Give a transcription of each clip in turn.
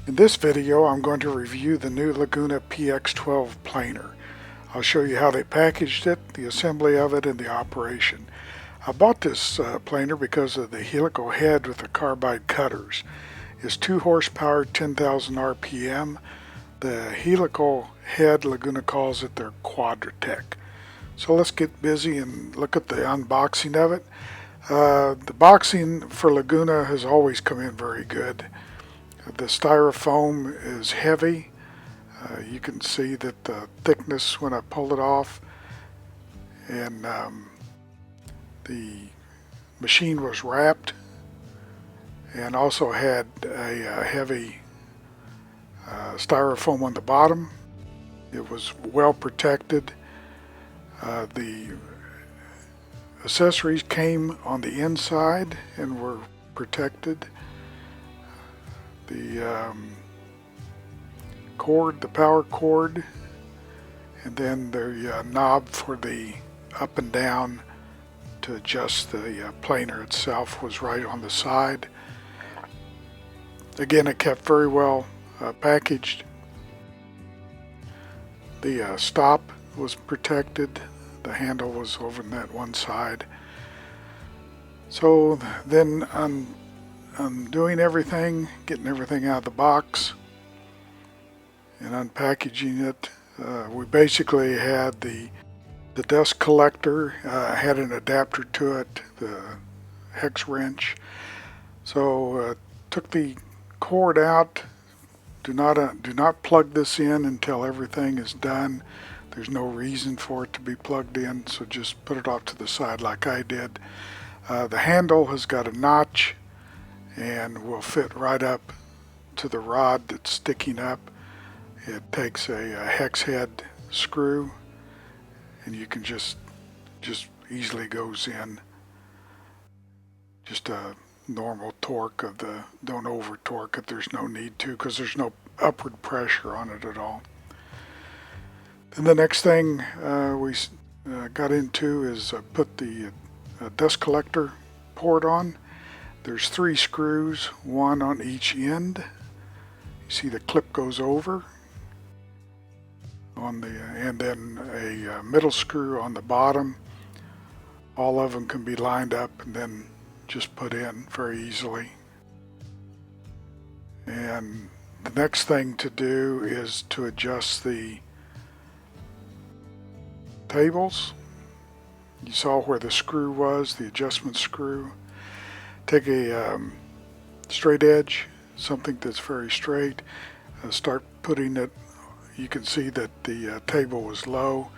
In this video, I'm going to review the new Laguna PX12 planer. I'll show you how they packaged it, the assembly of it, and the operation. I bought this planer because of the helical head with the carbide cutters. It's 2 horsepower, 10,000 RPM. The helical head, Laguna calls it their Quadratech. So let's get busy and look at the unboxing of it. The boxing for Laguna has always come in very good. The styrofoam is heavy. You can see that the thickness when I pull it off, and the machine was wrapped and also had a heavy styrofoam on the bottom. It was well protected. The accessories came on the inside and were protected. The cord, the power cord, and then the knob for the up and down to adjust the planer itself was right on the side. Again, it kept very well packaged. The stop was protected. The handle was over on that one side. So then I'm doing everything, getting everything out of the box and unpackaging it. We basically had the dust collector, had an adapter to it, the hex wrench. So took the cord out. Do not plug this in until everything is done. There's no reason for it to be plugged in, so just put it off to the side like I did. The handle has got a notch and will fit right up to the rod that's sticking up. It takes a hex head screw, and you can just easily goes in. Just a normal torque of the, don't over torque it, there's no need to, because there's no upward pressure on it at all. Then the next thing we got into is put the dust collector port on. There's 3 screws, one on each end. You see the clip goes over on the, and then a middle screw on the bottom. All of them can be lined up and then just put in very easily. And the next thing to do is to adjust the tables. You saw where the screw was, the adjustment screw. Take a straight edge, something that's very straight, start putting it. You can see that the table was low.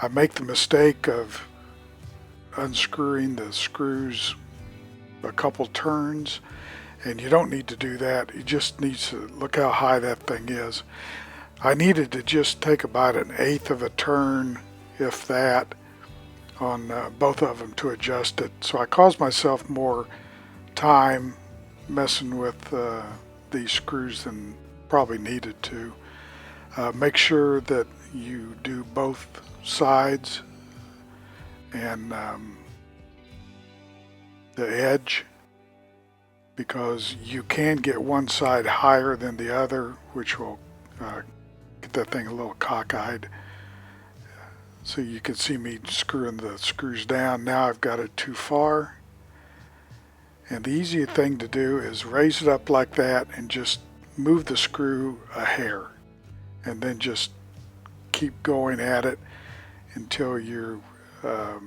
I make the mistake of unscrewing the screws a couple turns, and you don't need to do that. You just need to look how high that thing is. I needed to just take about 1/8 of a turn, if that, on both of them to adjust it. So I caused myself more time messing with these screws than probably needed to. Make sure that you do both sides and the edge, because you can get one side higher than the other, which will get that thing a little cockeyed. So you can see me screwing the screws down. Now I've got it too far. And the easy thing to do is raise it up like that and just move the screw a hair. And then just keep going at it until you're, so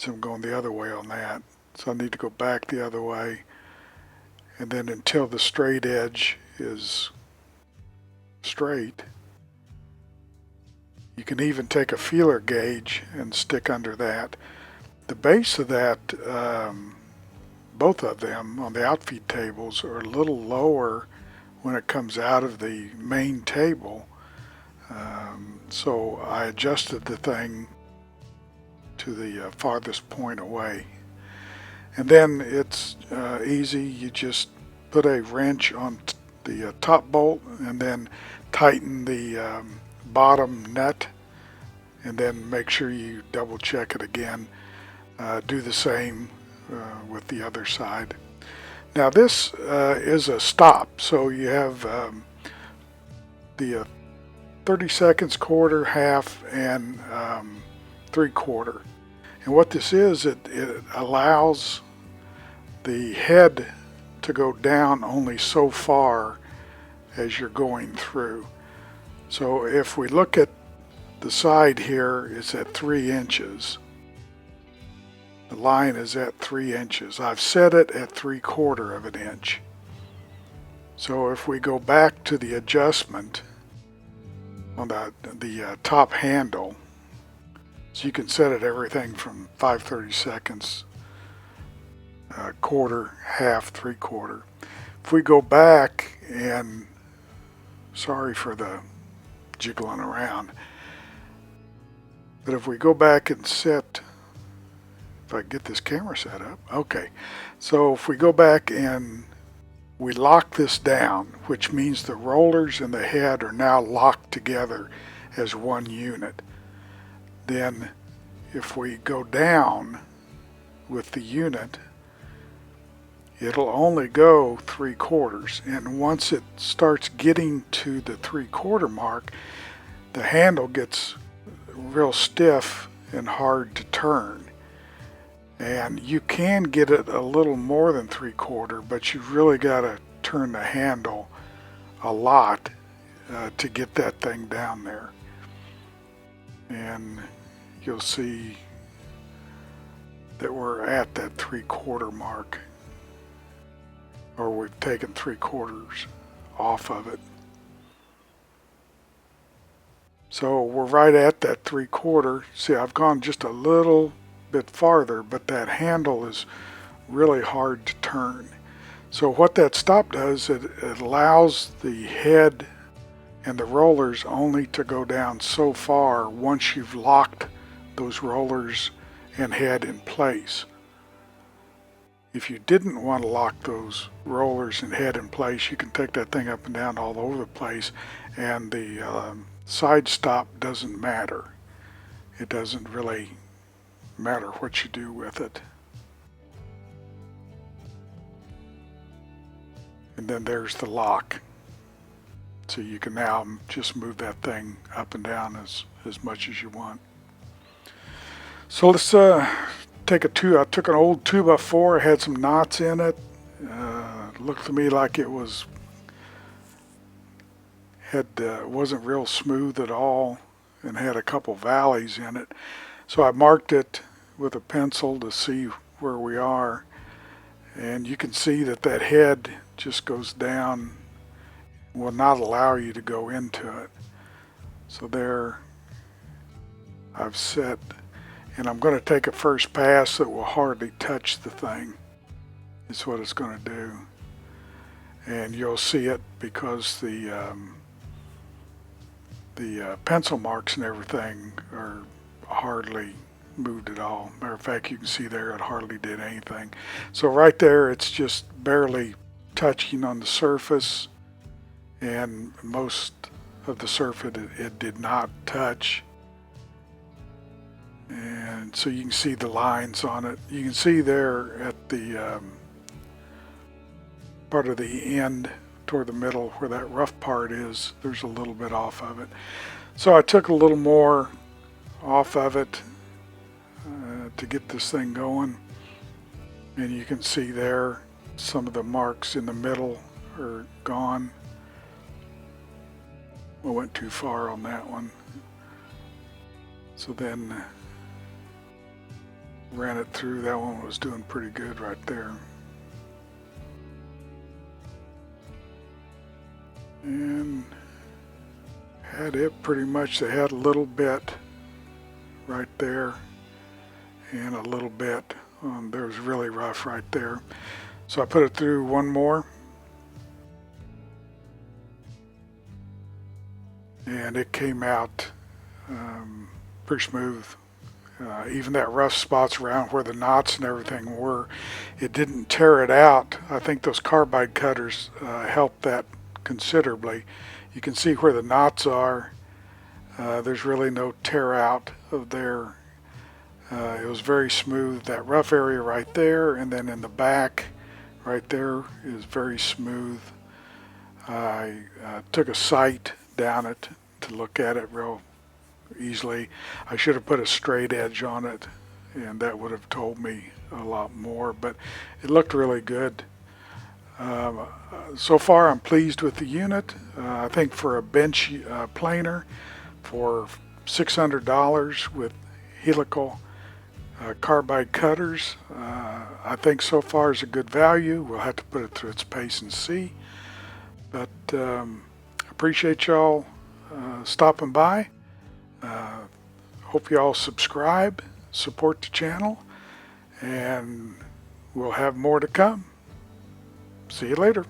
I'm going the other way on that. So I need to go back the other way. And then until the straight edge is straight. You can even take a feeler gauge and stick under that. The base of that, both of them on the outfeed tables, are a little lower when it comes out of the main table. So I adjusted the thing to the farthest point away. And then it's easy. You just put a wrench on the top bolt and then tighten the bottom nut, and then make sure you double check it again. Do the same with the other side. Now this is a stop, so you have the 30 seconds, quarter, half, and 3/4. And what this is, it allows the head to go down only so far as you're going through. So if we look at the side here, it's at 3 inches. The line is at 3 inches. I've set it at 3/4 of an inch. So if we go back to the adjustment on the top handle, so you can set it everything from 5/30 seconds, quarter, half, 3/4. If we go back and, sorry for the jiggling around, but if we go back and set, if I get this camera set up, okay. So if we go back and we lock this down, which means the rollers and the head are now locked together as one unit. Then if we go down with the unit, it'll only go 3/4. And once it starts getting to the 3/4 mark, the handle gets real stiff and hard to turn. And you can get it a little more than 3/4, but you've really got to turn the handle a lot to get that thing down there. And you'll see that we're at that 3/4 mark, or we've taken 3/4 off of it. So we're right at that 3/4. See, I've gone just a little bit farther, but that handle is really hard to turn. So what that stop does, it allows the head and the rollers only to go down so far once you've locked those rollers and head in place. If you didn't want to lock those rollers and head in place, you can take that thing up and down all over the place, and the side stop doesn't matter. It doesn't really matter what you do with it. And then there's the lock. So you can now just move that thing up and down as much as you want. So let's take a I took an old 2x4, had some knots in it. Looked to me like it wasn't real smooth at all and had a couple valleys in it. So I marked it with a pencil to see where we are, and you can see that that head just goes down, will not allow you to go into it. So there I've set, and I'm going to take a first pass that will hardly touch the thing. It's what it's going to do. And you'll see it because the pencil marks and everything are hardly moved at all. Matter of fact, you can see there it hardly did anything. So right there, it's just barely touching on the surface, and most of the surface it did not touch. And so you can see the lines on it. You can see there at the part of the end toward the middle where that rough part is, there's a little bit off of it. So I took a little more off of it to get this thing going, and you can see there some of the marks in the middle are gone. I went too far on that one. So then ran it through. That one was doing pretty good right there. And had it pretty much. They had a little bit right there and a little bit. There was really rough right there. So I put it through one more. And it came out pretty smooth. Even that rough spots around where the knots and everything were, it didn't tear it out. I think those carbide cutters helped that considerably. You can see where the knots are. There's really no tear out of there. It was very smooth. That rough area right there, and then in the back right there is very smooth. I took a sight down it to look at it real easily. I should have put a straight edge on it, and that would have told me a lot more, but it looked really good. So far I'm pleased with the unit. I think for a bench planer for $600 with helical carbide cutters, I think so far is a good value. We'll have to put it through its pace and see. But appreciate y'all stopping by. Hope y'all subscribe, support the channel, and we'll have more to come. See you later.